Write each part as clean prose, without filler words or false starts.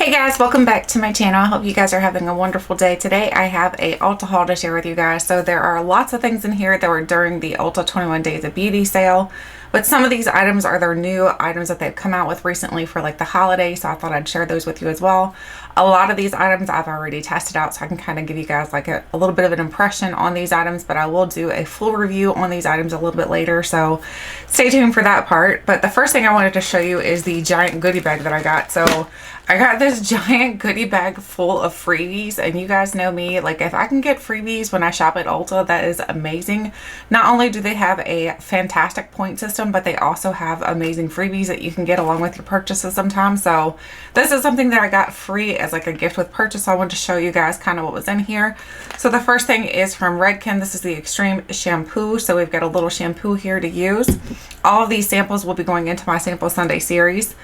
Hey guys, welcome back to my channel. I hope you guys are having a wonderful day. Today I have a Ulta haul to share with you guys. So there are lots of things in here that were during the Ulta 21 Days of Beauty sale, but some of these items are their new items that they've come out with recently for like the holiday, so I thought I'd share those with you as well. A lot of these items I've already tested out, so I can kind of give you guys like a little bit of an impression on these items, but I will do a full review on these items a little bit later, so stay tuned for that part. But the first thing I wanted to show you is the giant goodie bag that I got. So I got this giant goodie bag full of freebies, and you guys know me, like if I can get freebies when I shop at Ulta, that is amazing. Not only do they have a fantastic point system, but they also have amazing freebies that you can get along with your purchases sometimes. So this is something that I got free as like a gift with purchase. So I wanted to show you guys kind of what was in here. So the first thing is from Redken. This is the Extreme Shampoo. So we've got a little shampoo here to use. All of these samples will be going into my Sample Sunday series.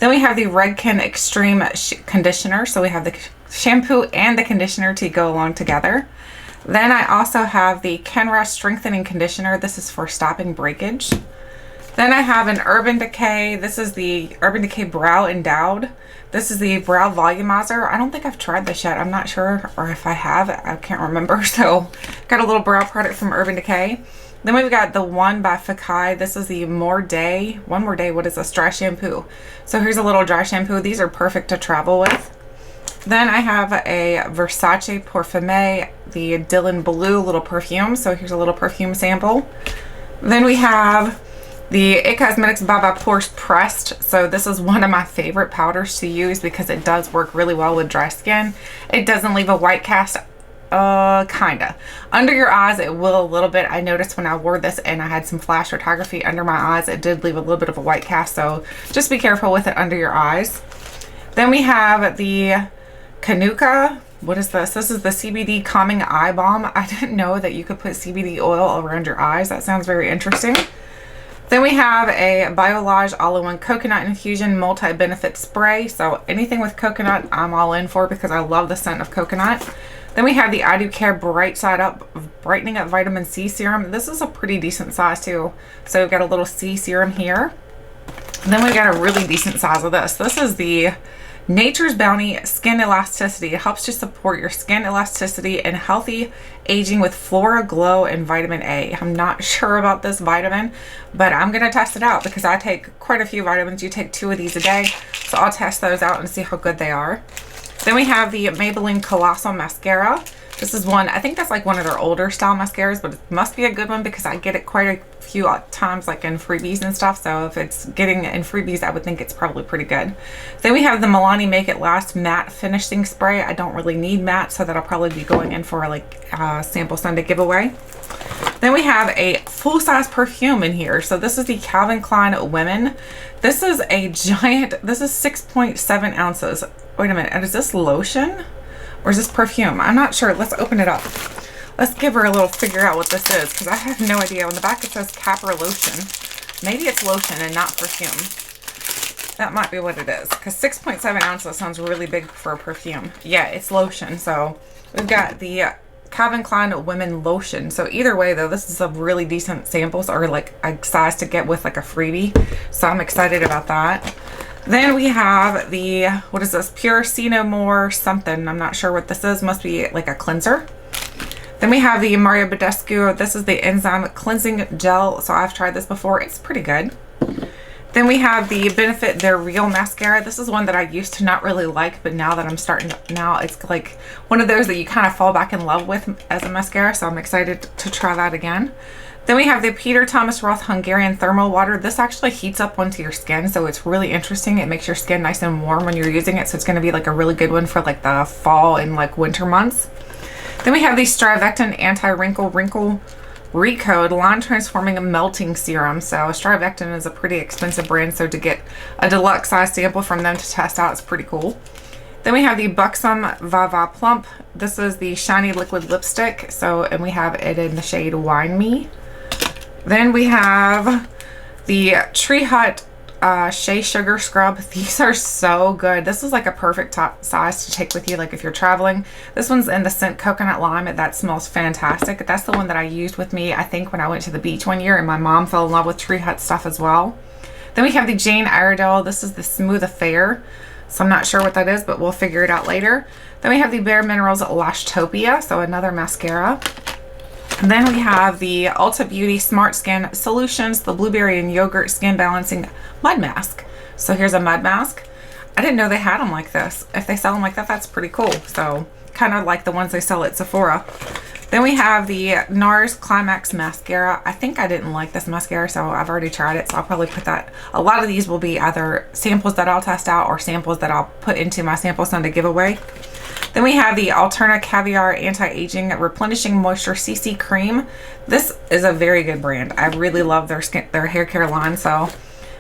Then we have the Redken Extreme Conditioner. So we have the shampoo and the conditioner to go along together. Then I also have the Kenra Strengthening Conditioner. This is for stopping breakage. Then I have an Urban Decay. This is the Urban Decay Brow Endowed. This is the Brow Volumizer. I don't think I've tried this yet. I'm not sure, or if I have, I can't remember. So got a little brow product from Urban Decay. Then we've got the one by Fakai. This is the One More Day. What is this? Dry shampoo. So here's a little dry shampoo. These are perfect to travel with. Then I have a Versace Parfumé, the Dylan Blue little perfume. So here's a little perfume sample. Then we have the It Cosmetics Baba Pores Pressed. So this is one of my favorite powders to use because it does work really well with dry skin. It doesn't leave a white cast. Kinda. Under your eyes, it will a little bit. I noticed when I wore this and I had some flash photography under my eyes, it did leave a little bit of a white cast. So just be careful with it under your eyes. Then we have the Kanuka. What is this? This is the CBD Calming Eye Balm. I didn't know that you could put CBD oil around your eyes. That sounds very interesting. Then we have a Biolage All-in-One Coconut Infusion Multi-Benefit Spray. So anything with coconut, I'm all in for because I love the scent of coconut. Then we have the I Do Care Bright Side Up Brightening Up Vitamin C Serum. This is a pretty decent size too. So we've got a little C serum here. And then we got a really decent size of this. This is the Nature's Bounty Skin Elasticity. It helps to support your skin elasticity and healthy aging with Flora Glow and Vitamin A. I'm not sure about this vitamin, but I'm going to test it out because I take quite a few vitamins. You take 2 of these a day. So I'll test those out and see how good they are. Then we have the Maybelline Colossal Mascara. This is one, I think that's like one of their older style mascaras, but it must be a good one because I get it quite a few times like in freebies and stuff. So if it's getting in freebies, I would think it's probably pretty good. Then we have the Milani Make It Last Matte Finishing Spray. I don't really need matte, so that'll probably be going in for like a Sample Sunday giveaway. Then we have a full-size perfume in here. So this is the Calvin Klein Women. This is a giant, this is 6.7 ounces. Wait a minute, is this lotion or is this perfume? I'm not sure. Let's open it up. Let's give her a little figure out what this is because I have no idea. On the back it says Capra Lotion. Maybe it's lotion and not perfume. That might be what it is because 6.7 ounces sounds really big for a perfume. Yeah, it's lotion. So we've got the Calvin Klein Women Lotion. So either way though, this is a really decent samples or like a size to get with like a freebie. So I'm excited about that. Then we have the, what is this? Pure See No More something. I'm not sure what this is. Must be like a cleanser. Then we have the Mario Badescu. This is the Enzyme Cleansing Gel. So I've tried this before. It's pretty good. Then we have the Benefit They're Real Mascara. This is one that I used to not really like, but now that I'm starting to, now it's like one of those that you kind of fall back in love with as a mascara. So I'm excited to try that again. Then we have the Peter Thomas Roth Hungarian Thermal Water. This actually heats up onto your skin, so it's really interesting. It makes your skin nice and warm when you're using it, so it's going to be like a really good one for like the fall and like winter months. Then we have the Strivectin Anti-Wrinkle Wrinkle Recode Line Transforming Melting Serum. So Strivectin is a pretty expensive brand, so to get a deluxe size sample from them to test out is pretty cool. Then we have the Buxom Vava Plump. This is the Shiny Liquid Lipstick. So, and we have it in the shade Wine Me. Then we have the Tree Hut Shea Sugar Scrub. These are so good. This is like a perfect top size to take with you, like if you're traveling. This one's in the scent Coconut Lime, and that smells fantastic. That's the one that I used with me, I think, when I went to the beach one year, and my mom fell in love with Tree Hut stuff as well. Then we have the Jane Iredale. This is the Smooth Affair. So I'm not sure what that is, but we'll figure it out later. Then we have the Bare Minerals Lashtopia, so another mascara. And then we have the UltaBeauty Smart Skin Solutions, the Blueberry and Yogurt Skin Balancing Mud Mask. So here's a mud mask. I didn't know they had them like this. If they sell them like that, that's pretty cool. So kind of like the ones they sell at Sephora. Then we have the Nars Climax Mascara. I think I didn't like this mascara, so I've already tried it, so I'll probably put that. A lot of these will be either samples that I'll test out or samples that I'll put into my sample Sunday giveaway. Then we have the Alterna Caviar Anti-Aging Replenishing Moisture CC Cream. This is a very good brand. I really love their hair care line. So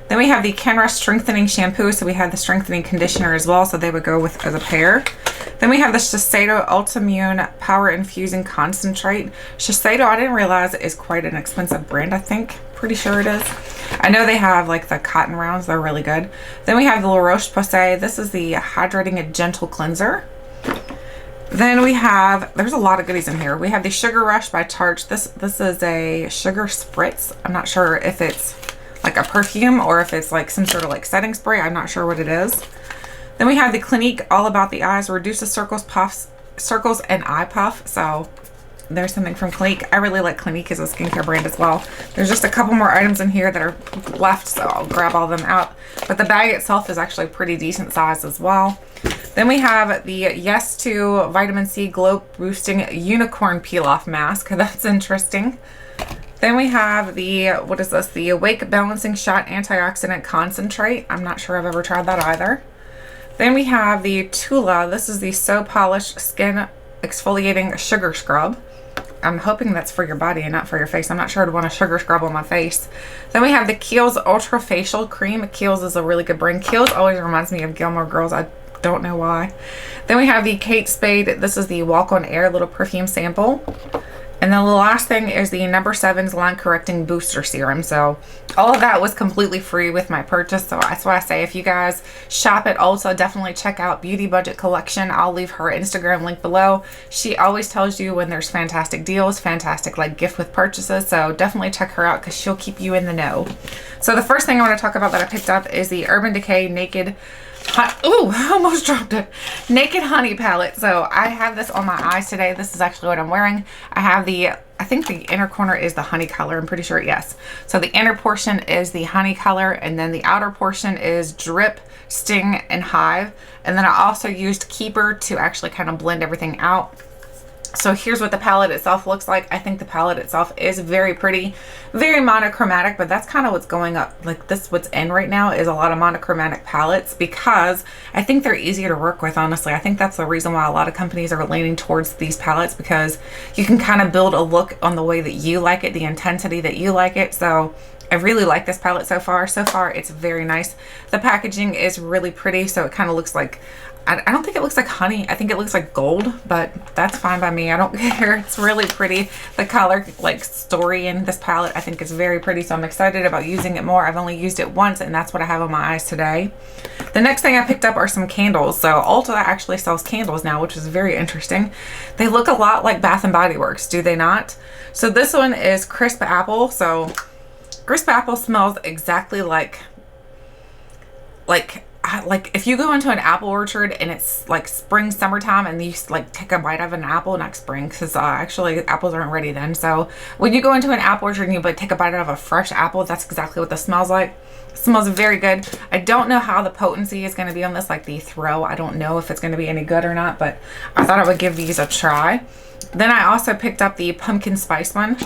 then we have the Kenra Strengthening Shampoo. So we have the strengthening conditioner as well, so they would go with as a pair. Then we have the Shiseido Ultimune Power Infusing Concentrate. Shiseido, I didn't realize, is quite an expensive brand, I think. Pretty sure it is. I know they have like the cotton rounds. They're really good. Then we have the La Roche-Posay. This is the Hydrating and Gentle Cleanser. Then we have, there's a lot of goodies in here. We have the Sugar Rush by Tarte. This is a sugar spritz. I'm not sure if it's like a perfume or if it's like some sort of like setting spray. I'm not sure what it is. Then we have the Clinique All About the Eyes, reduces circles, puffs, circles, and eye puff. So there's something from Clinique. I really like Clinique as a skincare brand as well. There's just a couple more items in here that are left, so I'll grab all them out. But the bag itself is actually pretty decent size as well. Then we have the Yes to Vitamin C Glow Boosting Unicorn Peel Off Mask. That's interesting. Then we have the, what is this? The Awake Balancing Shot Antioxidant Concentrate. I'm not sure I've ever tried that either. Then we have the Tula. This is the So Polished Skin Exfoliating Sugar Scrub. I'm hoping that's for your body and not for your face. I'm not sure I'd want a sugar scrub on my face. Then we have the Kiehl's Ultra Facial Cream. Kiehl's is a really good brand. Kiehl's always reminds me of Gilmore Girls. I don't know why. Then we have the Kate Spade. This is the Walk on Air little perfume sample. And then the last thing is the No. 7's Line Correcting Booster Serum. So all of that was completely free with my purchase. So that's why I say if you guys shop at Ulta, definitely check out Beauty Budget Collection. I'll leave her Instagram link below. She always tells you when there's fantastic deals, fantastic like gift with purchases. So definitely check her out because she'll keep you in the know. So the first thing I want to talk about that I picked up is the Urban Decay Naked Ooh, I almost dropped it. Naked Honey palette. So I have this on my eyes today. This is actually what I'm wearing. I have the, I think the inner corner is the honey color. I'm pretty sure, yes. So the inner portion is the honey color, and then the outer portion is Drip, Sting, and Hive. And then I also used Keeper to actually kind of blend everything out. So here's what the palette itself looks like. I think the palette itself is very pretty, very monochromatic, but that's kind of what's going up. Like this, what's in right now is a lot of monochromatic palettes because I think they're easier to work with, honestly. I think that's the reason why a lot of companies are leaning towards these palettes, because you can kind of build a look on the way that you like it, the intensity that you like it. So I really like this palette so far. So far, it's very nice. The packaging is really pretty, so it kind of looks like, I don't think it looks like honey. I think it looks like gold, but that's fine by me. I don't care. It's really pretty. The color like story in this palette I think is very pretty, so I'm excited about using it more. I've only used it once, and that's what I have on my eyes today. The next thing I picked up are some candles. So Ulta actually sells candles now, which is very interesting. They look a lot like Bath and Body Works, do they not? So this one is Crisp Apple. So Crisp Apple smells exactly like if you go into an apple orchard and it's like spring, summertime, and you like take a bite of an apple, not spring, because actually apples aren't ready then. So when you go into an apple orchard and you like take a bite out of a fresh apple, that's exactly what this smells like. It smells very good. I don't know how the potency is going to be on this, like the throw. I don't know if it's going to be any good or not, but I thought I would give these a try. Then I also picked up the pumpkin spice one.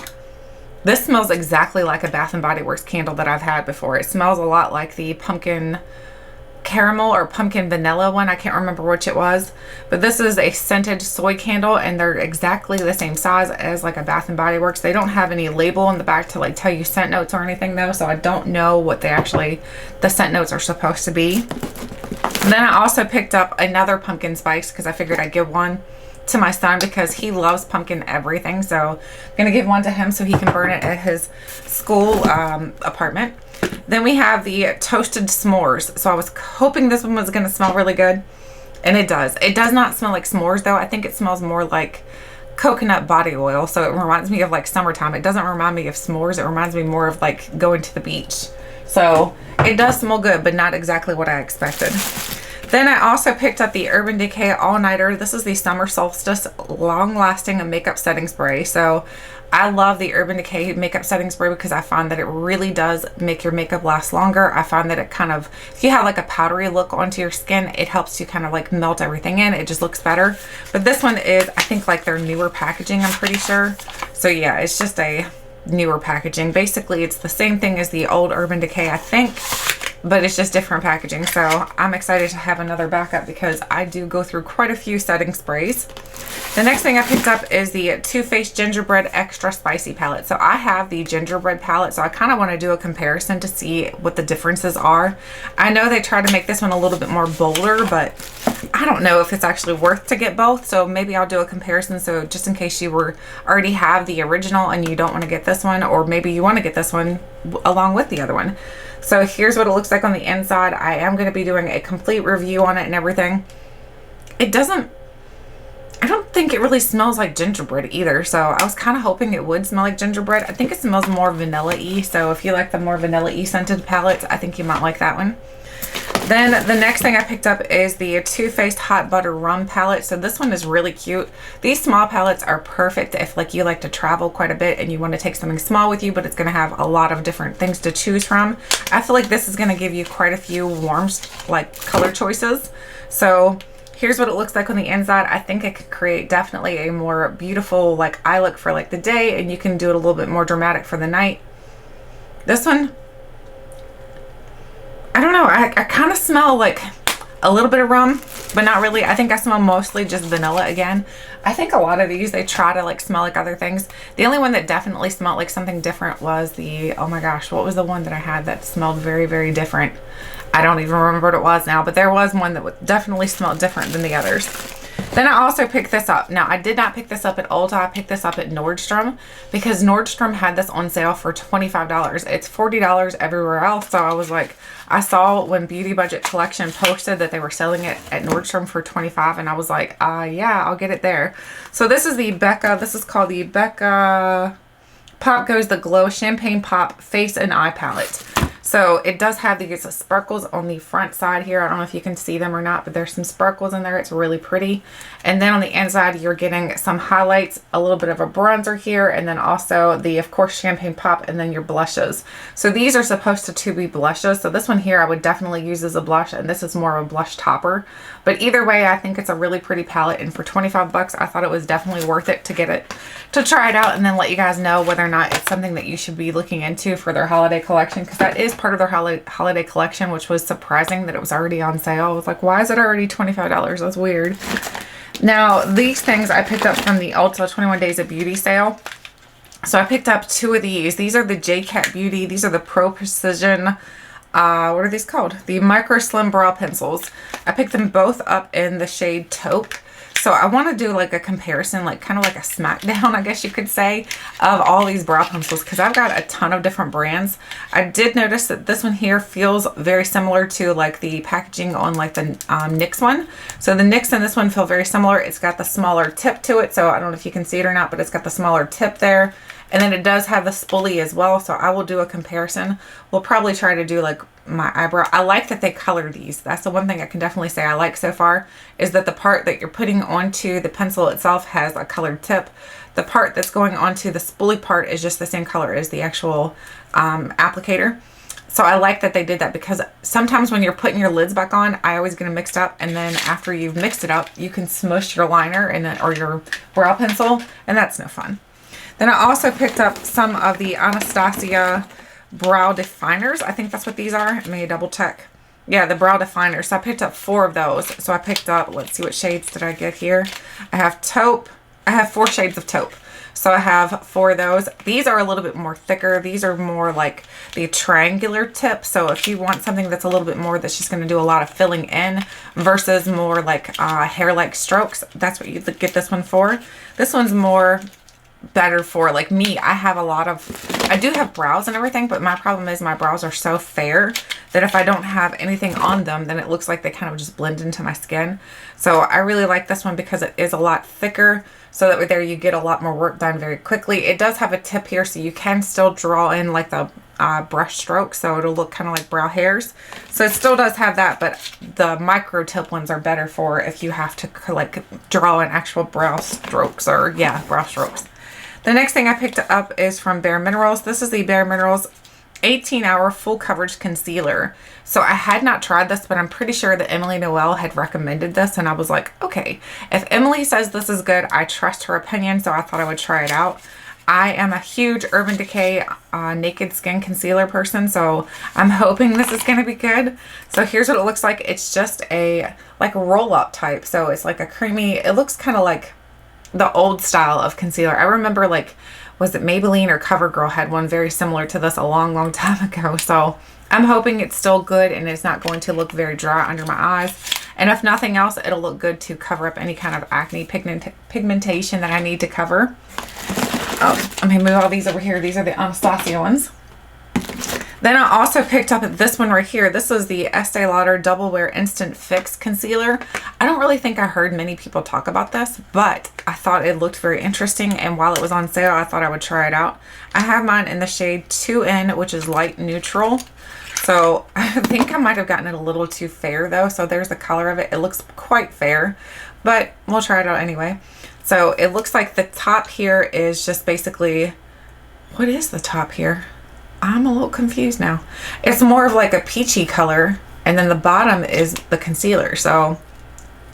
This smells exactly like a Bath and Body Works candle that I've had before. It smells a lot like the pumpkin caramel or pumpkin vanilla one. I can't remember which it was, but this is a scented soy candle, and they're exactly the same size as like a Bath and Body Works. They don't have any label in the back to like tell you scent notes or anything though, so I don't know what they actually, the scent notes are supposed to be. And then I also picked up another pumpkin spice because I figured I'd give one to my son because he loves pumpkin everything. So I'm gonna give one to him so he can burn it at his school apartment. Then we have the Toasted S'mores. So I was hoping this one was gonna smell really good, and it does. It does not smell like s'mores though. I think it smells more like coconut body oil. So it reminds me of like summertime. It doesn't remind me of s'mores. It reminds me more of like going to the beach. So it does smell good, but not exactly what I expected. Then I also picked up the Urban Decay All Nighter. This is the Summer Solstice Long Lasting Makeup Setting Spray. So I love the Urban Decay makeup setting spray because I find that it really does make your makeup last longer. I find that it kind of, if you have like a powdery look onto your skin, it helps you kind of like melt everything in. It just looks better. But this one is, I think, like their newer packaging, I'm pretty sure. So yeah, it's just a newer packaging. Basically, it's the same thing as the old Urban Decay, I think, but it's just different packaging. So I'm excited to have another backup because I do go through quite a few setting sprays. The next thing I picked up is the Too Faced Gingerbread Extra Spicy palette. So I have the gingerbread palette, so I kind of want to do a comparison to see what the differences are. I know they try to make this one a little bit more bolder, but I don't know if it's actually worth to get both. So maybe I'll do a comparison. So just in case you already have the original and you don't want to get this one, or maybe you want to get this one along with the other one. So here's what it looks like on the inside. I am going to be doing a complete review on it and everything. I don't think it really smells like gingerbread either. So I was kind of hoping it would smell like gingerbread. I think it smells more vanilla-y. So if you like the more vanilla-y scented palettes, I think you might like that one. Then the next thing I picked up is the Too Faced Hot Butter Rum palette. So this one is really cute. These small palettes are perfect if like you like to travel quite a bit and you want to take something small with you, but it's going to have a lot of different things to choose from. I feel like this is going to give you quite a few warm like color choices. So here's what it looks like on the inside. I think it could create definitely a more beautiful like eye look for like the day, and you can do it a little bit more dramatic for the night. This one, I don't know, I kind of smell like a little bit of rum, but not really. I think I smell mostly just vanilla again. I think a lot of these, they try to like smell like other things. The only one that definitely smelled like something different was the, oh my gosh, what was the one that I had that smelled very, very different? I don't even remember what it was now, but there was one that definitely smelled different than the others. Then I also picked this up. Now, I did not pick this up at Ulta. I picked this up at Nordstrom because Nordstrom had this on sale for $25. It's $40 everywhere else. So I was like, I saw when Beauty Budget Collection posted that they were selling it at Nordstrom for $25, and I was like, yeah, I'll get it there. So this is the Becca. This is called the Becca Pop Goes the Glow Champagne Pop Face and Eye Palette. So it does have these sparkles on the front side here. I don't know if you can see them or not, but there's some sparkles in there. It's really pretty. And then on the inside, you're getting some highlights, a little bit of a bronzer here, and then also the, of course, champagne pop, and then your blushes. So these are supposed to be blushes. So this one here, I would definitely use as a blush, and this is more of a blush topper. But either way, I think it's a really pretty palette. And for 25 bucks, I thought it was definitely worth it to get it, to try it out, and then let you guys know whether or not it's something that you should be looking into for their holiday collection, because that is part of their holiday collection, which was surprising that it was already on sale. I was like, why is it already $25? That's weird. Now, these things I picked up from the Ulta 21 Days of Beauty sale. So I picked up two of these. These are the J-Cat Beauty. These are the Pro Precision, what are these called? The Micro Slim Brow Pencils. I picked them both up in the shade Taupe. So I want to do like a comparison, like kind of like a smackdown, I guess you could say, of all these brow pencils, because I've got a ton of different brands. I did notice that this one here feels very similar to like the packaging on like the NYX one. So the NYX and this one feel very similar. It's got the smaller tip to it. So I don't know if you can see it or not, but it's got the smaller tip there. And then it does have the spoolie as well. So I will do a comparison. We'll probably try to do like my eyebrow. I like that they color these. That's the one thing I can definitely say I like so far, is that the part that you're putting onto the pencil itself has a colored tip. The part that's going onto the spoolie part is just the same color as the actual applicator. So I like that they did that, because sometimes when you're putting your lids back on, I always get them mixed up, and then after you've mixed it up, you can smush your liner and then, or your brow pencil, and that's no fun. Then I also picked up some of the Anastasia brow definers. I think that's what these are. Let me double check. Yeah, the brow definers. So I picked up 4 of those. So I picked up, let's see, what shades did I get here? I have taupe. I have 4 shades of taupe. So I have 4 of those. These are a little bit more thicker. These are more like the triangular tip. So if you want something that's a little bit more, that's just going to do a lot of filling in versus more like hair-like strokes, that's what you get this one for. This one's more better for, like me, I do have brows and everything, but my problem is my brows are so fair that if I don't have anything on them, then it looks like they kind of just blend into my skin. So I really like this one because it is a lot thicker, so that there you get a lot more work done very quickly. It does have a tip here, so you can still draw in like the brush strokes, so it'll look kind of like brow hairs. So it still does have that, but the micro tip ones are better for if you have to like draw in actual brow strokes, or yeah, brow strokes. The next thing I picked up is from Bare Minerals. This is the Bare Minerals 18-hour full coverage concealer. So I had not tried this, but I'm pretty sure that Emily Noel had recommended this, and I was like, okay, if Emily says this is good, I trust her opinion, so I thought I would try it out. I am a huge Urban Decay Naked Skin Concealer person, so I'm hoping this is going to be good. So here's what it looks like. It's just a like roll-up type, so it's like a creamy, it looks kind of like the old style of concealer. I remember, like, was it Maybelline or CoverGirl had one very similar to this a long time ago. So I'm hoping it's still good and it's not going to look very dry under my eyes. And if nothing else, it'll look good to cover up any kind of acne pigmentation that I need to cover. Oh, let me move all these over here. These are the Anastasia ones. Then I also picked up this one right here. This is the Estee Lauder Double Wear Instant Fix Concealer. I don't really think I heard many people talk about this, but I thought it looked very interesting, and while it was on sale, I thought I would try it out. I have mine in the shade 2N, which is light neutral. So I think I might have gotten it a little too fair though. So there's the color of it. It looks quite fair, but we'll try it out anyway. So it looks like the top here is just basically, what is the top here? I'm a little confused now. It's more of like a peachy color, and then the bottom is the concealer. So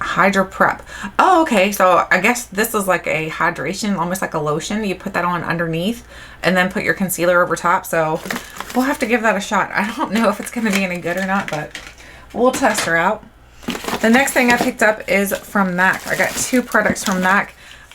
Hydro Prep. Oh, okay. So I guess this is like a hydration, almost like a lotion. You put that on underneath and then put your concealer over top. So we'll have to give that a shot. I don't know if it's going to be any good or not, but we'll test her out. The next thing I picked up is from MAC. I got two products from MAC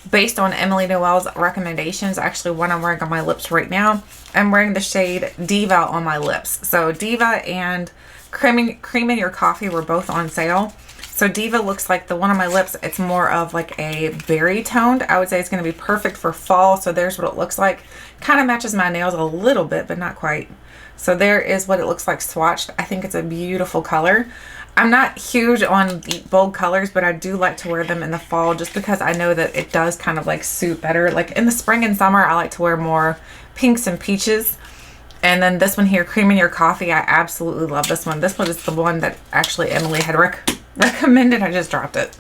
based on Emily Noel's recommendations. Actually, one I'm wearing on my lips right now. I'm wearing the shade Diva on my lips. So Diva and Cream in Your Coffee were both on sale. So Diva looks like the one on my lips. It's more of like a berry toned. I would say it's going to be perfect for fall. So there's what it looks like. Kind of matches my nails a little bit, but not quite. So there is what it looks like swatched. I think it's a beautiful color. I'm not huge on the bold colors, but I do like to wear them in the fall just because I know that it does kind of like suit better. Like in the spring and summer, I like to wear more pinks and peaches. And then this one here, Cream in Your Coffee, I absolutely love this one. This one is the one that actually Emily had recommended. I just dropped it.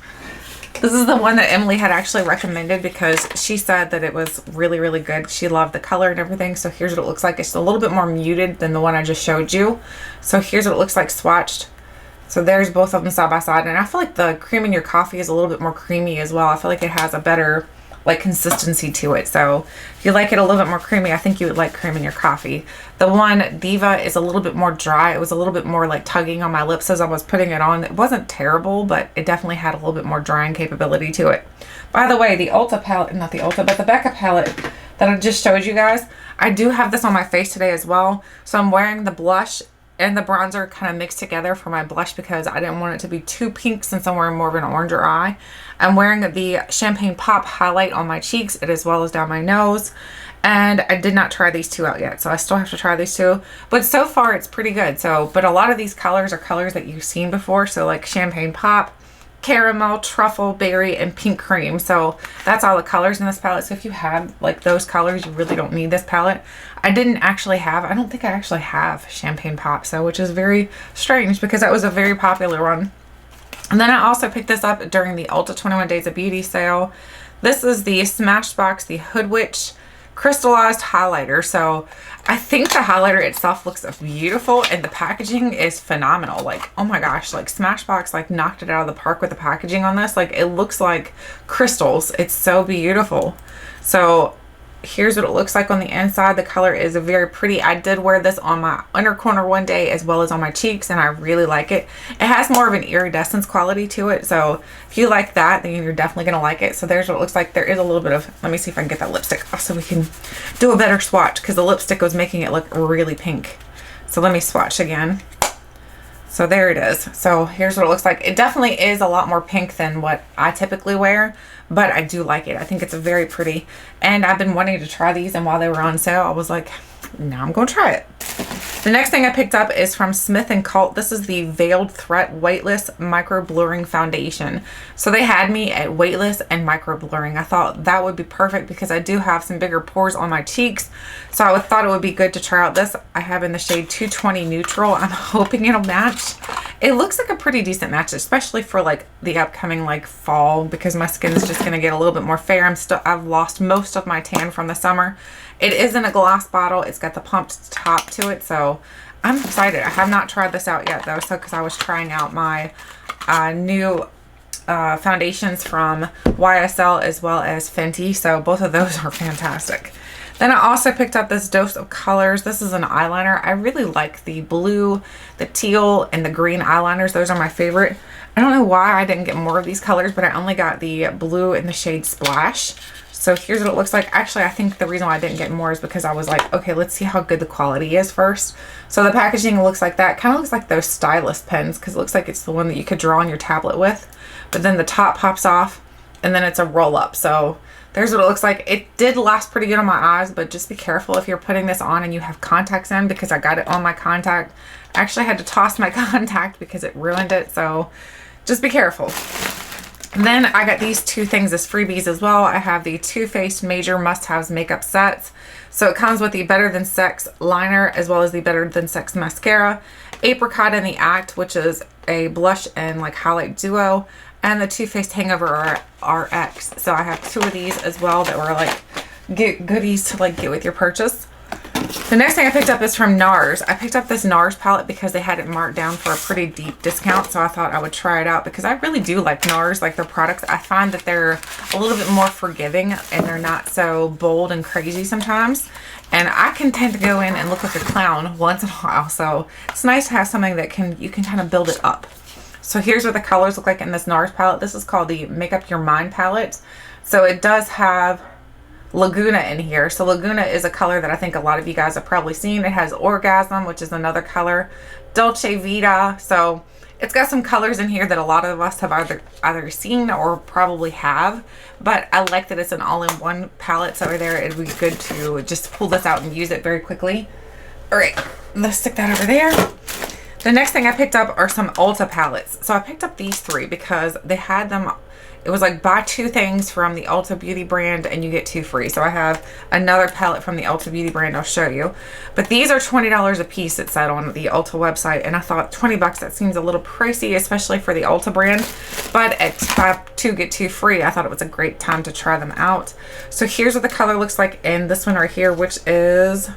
This is the one that Emily had actually recommended because she said that it was really, really good. She loved the color and everything. So here's what it looks like. It's a little bit more muted than the one I just showed you. So here's what it looks like swatched. So there's both of them side by side. And I feel like the Cream in Your Coffee is a little bit more creamy as well. I feel like it has a better like consistency to it. So if you like it a little bit more creamy, I think you would like Cream in Your Coffee. The one Diva is a little bit more dry. It was a little bit more like tugging on my lips as I was putting it on. It wasn't terrible, but it definitely had a little bit more drying capability to it. By the way, the Ulta palette, not the Ulta, but the Becca palette that I just showed you guys, I do have this on my face today as well. So I'm wearing the blush and the bronzer kind of mixed together for my blush because I didn't want it to be too pink since I'm wearing more of an oranger eye. I'm wearing the Champagne Pop highlight on my cheeks as well as down my nose. And I did not try these two out yet, so I still have to try these two. But so far it's pretty good. So, but a lot of these colors are colors that you've seen before. So like Champagne Pop, Caramel, Truffle, Berry, and Pink Cream. So that's all the colors in this palette. So if you have like those colors, you really don't need this palette. I don't think I actually have Champagne Pop, so which is very strange because that was a very popular one. And then I also picked this up during the Ulta 21 Days of Beauty sale. This is the Smashbox, the Hoodwitch Crystalized highlighter. So I think the highlighter itself looks beautiful and the packaging is phenomenal. Like, oh my gosh, like Smashbox like knocked it out of the park with the packaging on this. Like it looks like crystals. It's so beautiful. So here's what it looks like on the inside. The color is very pretty. I did wear this on my inner corner one day as well as on my cheeks, and I really like it. It has more of an iridescence quality to it, so if you like that, then you're definitely gonna like it. So there's what it looks like. There is a little bit of, let me see if I can get that lipstick off so we can do a better swatch because the lipstick was making it look really pink. So let me swatch again. So there it is. So here's what it looks like. It definitely is a lot more pink than what I typically wear, but I do like it. I think it's very pretty. And I've been wanting to try these, and while they were on sale, I was like, now I'm going to try it. The next thing I picked up is from Smith & Cult. This is the Veiled Threat Weightless Micro Blurring Foundation. So they had me at weightless and micro blurring. I thought that would be perfect because I do have some bigger pores on my cheeks. So I thought it would be good to try out this. I have in the shade 220 Neutral. I'm hoping it'll match. It looks like a pretty decent match, especially for like the upcoming like fall, because my skin is just going to get a little bit more fair. I've lost most of my tan from the summer. It is in a glass bottle. It's got the pumped top to it, so I'm excited. I have not tried this out yet though, so because I was trying out my new foundations from YSL as well as Fenty, so both of those are fantastic. Then I also picked up this Dose of Colors. This is an eyeliner. I really like the blue, the teal, and the green eyeliners. Those are my favorite. I don't know why I didn't get more of these colors, but I only got the blue in the shade Splash. So here's what it looks like. Actually, I think the reason why I didn't get more is because I was like, okay, let's see how good the quality is first. So the packaging looks like that. Kind of looks like those stylus pens, because it looks like it's the one that you could draw on your tablet with. But then the top pops off, and then it's a roll up. So there's what it looks like. It did last pretty good on my eyes, but just be careful if you're putting this on and you have contacts in, because I got it on my contact. I actually had to toss my contact because it ruined it. So just be careful. Then I got these two things as freebies as well. I have the Too Faced Major Must-Haves Makeup Sets. So it comes with the Better Than Sex liner as well as the Better Than Sex mascara, Apricot in the Act, which is a blush and like highlight duo, and the Too Faced Hangover RX. So I have two of these as well that were like goodies to like get with your purchase. The next thing I picked up is from Nars. I picked up this Nars palette because they had it marked down for a pretty deep discount, so I thought I would try it out because I really do like Nars, like their products. I find that they're a little bit more forgiving and they're not so bold and crazy sometimes. And I can tend to go in and look like a clown once in a while, so it's nice to have something that you can kind of build it up. So here's what the colors look like in this Nars palette. This is called the Make Up Your Mind palette. So it does have Laguna in here. So Laguna is a color that I think a lot of you guys have probably seen. It has Orgasm, which is another color, Dolce Vita. So it's got some colors in here that a lot of us have either seen or probably have, but I like that it's an all-in-one palette. So there it'd be good to just pull this out and use it very quickly. All right, let's stick that over there. The next thing I picked up are some Ulta palettes. So I picked up these three because they had them. It was like buy two things from the UltaBeauty brand and you get two free. So I have another palette from the UltaBeauty brand I'll show you. But these are $20 a piece, it said on the Ulta website. And I thought 20 bucks, that seems a little pricey, especially for the Ulta brand. But at buy two, get two free, I thought it was a great time to try them out. So here's what the color looks like in this one right here, which is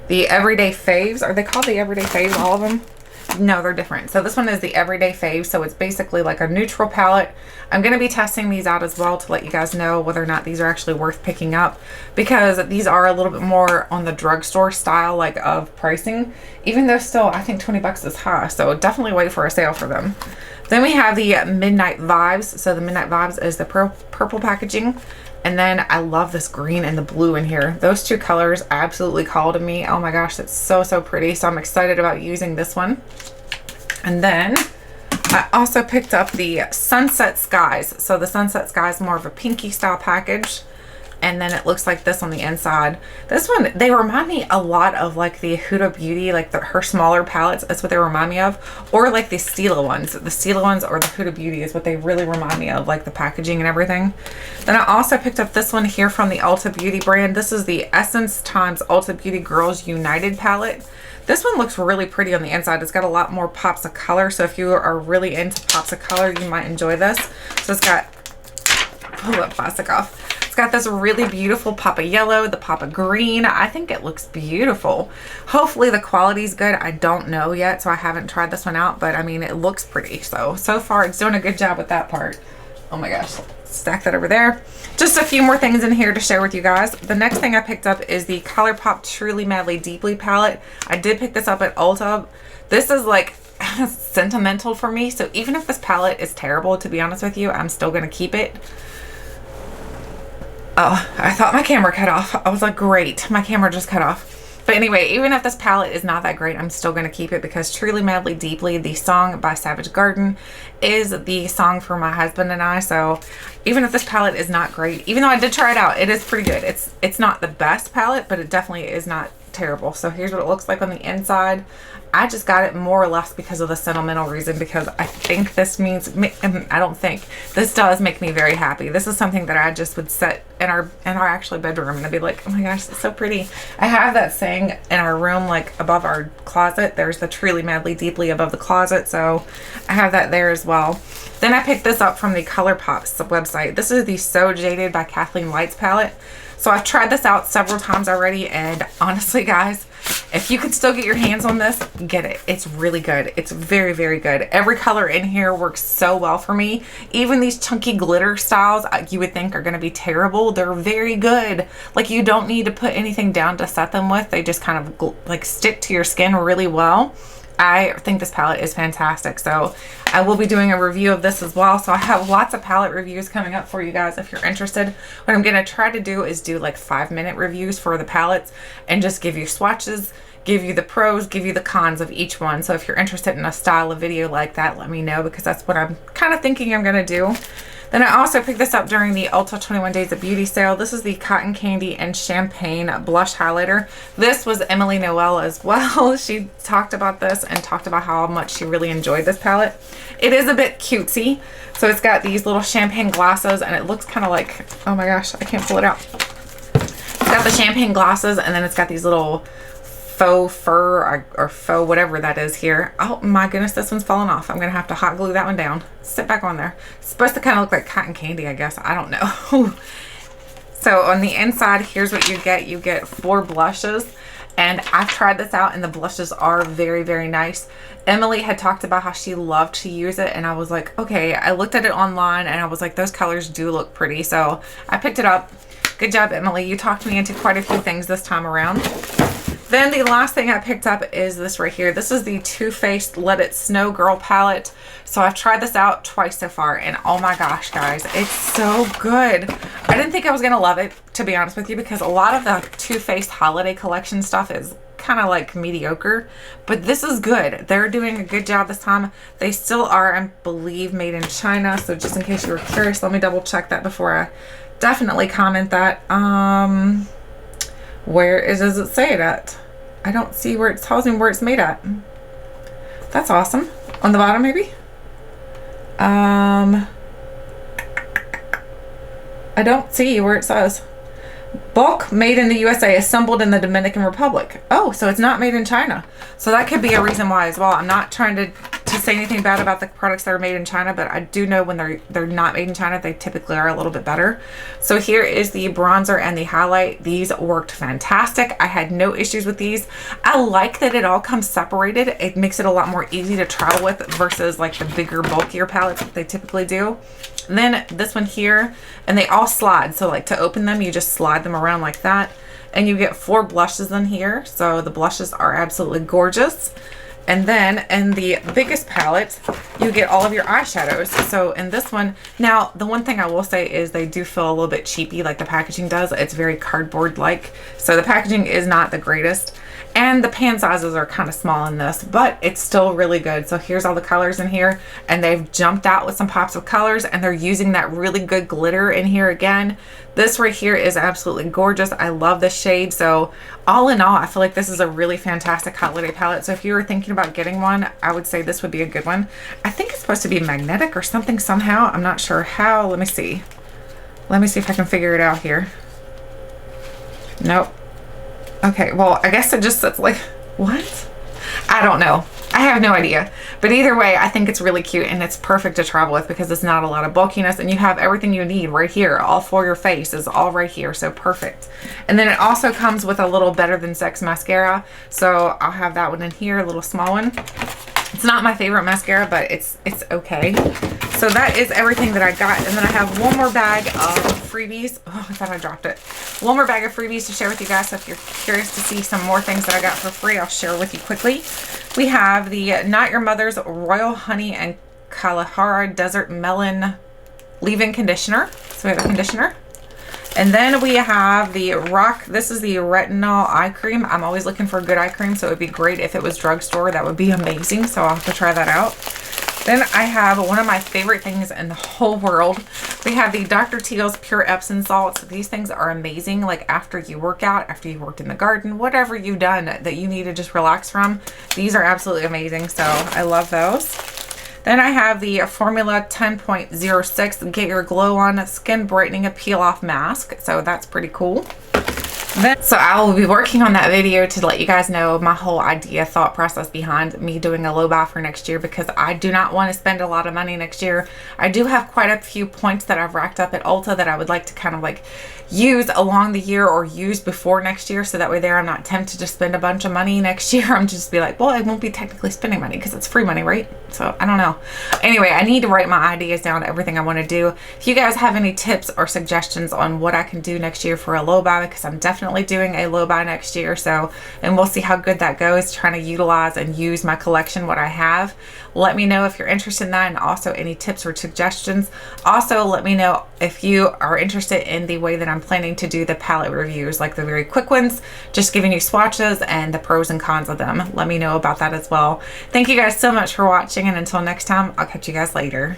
the Everyday Faves. Are they called the Everyday Faves, all of them? No, they're different. So this one is the Everyday Fave. So it's basically like a neutral palette. I'm going to be testing these out as well to let you guys know whether or not these are actually worth picking up, because these are a little bit more on the drugstore style like of pricing, even though still I think 20 bucks is high. So definitely wait for a sale for them. Then we have the Midnight Vibes. So the Midnight Vibes is the purple packaging. And then I love this green and the blue in here. Those two colors absolutely call to me. Oh my gosh, that's so, so pretty. So I'm excited about using this one. And then I also picked up the Sunset Skies. So the Sunset Skies is more of a pinky style package. And then it looks like this on the inside. This one, they remind me a lot of like the Huda Beauty, like her smaller palettes. That's what they remind me of. Or like the Stila ones. The Stila ones or the Huda Beauty is what they really remind me of, like the packaging and everything. Then I also picked up this one here from the Ulta Beauty brand. This is the Essence times Ulta Beauty Girls United palette. This one looks really pretty on the inside. It's got a lot more pops of color. So if you are really into pops of color, you might enjoy this. So it's got, pull that plastic off. It's got this really beautiful pop of yellow, the pop of green. I think it looks beautiful. Hopefully the quality's good. I don't know yet, so I haven't tried this one out, but I mean, it looks pretty. So far it's doing a good job with that part. Oh my gosh, stack that over there. Just a few more things in here to share with you guys. The next thing I picked up is the Colourpop Truly Madly Deeply palette. I did pick this up at Ulta. This is like sentimental for me. So even if this palette is terrible, to be honest with you, I'm still gonna keep it. Oh, I thought my camera cut off. I was like, great, my camera just cut off. But anyway, even if this palette is not that great, I'm still going to keep it because Truly Madly Deeply, the song by Savage Garden, is the song for my husband and I. So even if this palette is not great, even though I did try it out, it is pretty good. It's not the best palette, but it definitely is not terrible. So here's what it looks like on the inside. I just got it more or less because of the sentimental reason, because I think this means, I don't think, this does make me very happy. This is something that I just would set in our actually bedroom and I'd be like, oh my gosh, it's so pretty. I have that saying in our room, like above our closet. There's the Truly Madly Deeply above the closet, so I have that there as well. Then I picked this up from the Colourpop website. This is the So Jaded by Kathleen Lights palette. So I've tried this out several times already, and honestly guys, if you can still get your hands on this, get it. It's really good. It's very, very good. Every color in here works so well for me. Even these chunky glitter styles you would think are going to be terrible, they're very good. Like, you don't need to put anything down to set them with. They just kind of like stick to your skin really well. I think this palette is fantastic, so I will be doing a review of this as well. So I have lots of palette reviews coming up for you guys if you're interested. What I'm going to try to do is do like 5-minute reviews for the palettes and just give you swatches, give you the pros, give you the cons of each one. So if you're interested in a style of video like that, let me know, because that's what I'm kind of thinking I'm going to do. Then I also picked this up during the Ulta 21 Days of Beauty sale. This is the Cotton Candy and Champagne Blush Highlighter. This was Emily Noel as well. She talked about this and talked about how much she really enjoyed this palette. It is a bit cutesy. So it's got these little champagne glasses and it looks kind of like, oh my gosh, I can't pull it out. It's got the champagne glasses and then it's got these little faux fur or faux whatever that is here. Oh my goodness, this one's falling off. I'm gonna have to hot glue that one down. Sit back on there. It's supposed to kind of look like cotton candy, I guess. I don't know. So on the inside, here's what you get. You get 4 blushes, and I've tried this out and the blushes are very, very nice. Emily had talked about how she loved to use it, and I was like, okay. I looked at it online and I was like, those colors do look pretty, so I picked it up. Good job, Emily. You talked me into quite a few things this time around. Then the last thing I picked up is this right here. This is the Too Faced Let It Snow Girl palette. So I've tried this out twice so far, and oh my gosh, guys, it's so good. I didn't think I was going to love it, to be honest with you, because a lot of the Too Faced holiday collection stuff is kind of like mediocre, but this is good. They're doing a good job this time. They still are, I believe, made in China. So just in case you were curious, let me double check that before I definitely comment that. Does it say it at? I don't see where it tells me where it's made at. That's awesome. On the bottom, maybe? I don't see where it says. Bulk made in the USA, assembled in the Dominican Republic. Oh, so it's not made in China. So that could be a reason why as well. I'm not trying to say anything bad about the products that are made in China, but I do know when they're not made in China, they typically are a little bit better. So here is the bronzer and the highlight. These worked fantastic. I had no issues with these. I like that it all comes separated. It makes it a lot more easy to travel with versus like the bigger, bulkier palettes that they typically do. And then this one here, and they all slide. So like to open them, you just slide them around like that. And you get 4 blushes in here. So the blushes are absolutely gorgeous. And then in the biggest palette, you get all of your eyeshadows. So in this one, now the one thing I will say is they do feel a little bit cheapy, like the packaging does. It's very cardboard-like. So the packaging is not the greatest. And the pan sizes are kind of small in this, but it's still really good. So here's all the colors in here, and they've jumped out with some pops of colors, and they're using that really good glitter in here again. This right here is absolutely gorgeous. I love this shade. So all in all, I feel like this is a really fantastic holiday palette. So if you were thinking about getting one, I would say this would be a good one. I think it's supposed to be magnetic or something somehow. I'm not sure how. Let me see. Let me see if I can figure it out here. Nope. Okay, well, I guess it just says like, what? I don't know. I have no idea. But either way, I think it's really cute and it's perfect to travel with because it's not a lot of bulkiness and you have everything you need right here. All for your face is all right here, so perfect. And then it also comes with a little Better Than Sex mascara. So I'll have that one in here, a little small one. It's not my favorite mascara, but it's okay. So that is everything that I got. And then I have one more bag of freebies. Oh, I thought I dropped it. One more bag of freebies to share with you guys. So if you're curious to see some more things that I got for free, I'll share with you quickly. We have the Not Your Mother's Royal Honey and Kalahari Desert Melon Leave-In Conditioner. So we have a conditioner. And then we have the Rock. This is the Retinol Eye Cream. I'm always looking for good eye cream, so it would be great if it was drugstore. That would be amazing, so I'll have to try that out. Then I have one of my favorite things in the whole world. We have the Dr. Teal's Pure Epsom Salts. These things are amazing. Like after you work out, after you worked in the garden, whatever you've done that you need to just relax from, these are absolutely amazing. So I love those. Then I have the Formula 10.06 Get Your Glow On Skin Brightening Peel Off Mask. So that's pretty cool. So I will be working on that video to let you guys know my whole thought process behind me doing a low buy for next year, because I do not want to spend a lot of money next year. I do have quite a few points that I've racked up at Ulta that I would like to kind of like use along the year or use before next year, so that way there I'm not tempted to spend a bunch of money next year. I'm just be like, well, I won't be technically spending money because it's free money, right? So I don't know. Anyway, I need to write my ideas down, everything I want to do. If you guys have any tips or suggestions on what I can do next year for a low buy, because I'm definitely doing a low buy next year, so, and we'll see how good that goes, trying to utilize and use my collection, what I have. Let me know if you're interested in that, and also any tips or suggestions. Also, let me know if you are interested in the way that I'm planning to do the palette reviews, like the very quick ones, just giving you swatches and the pros and cons of them. Let me know about that as well. Thank you guys so much for watching, and until next time, I'll catch you guys later.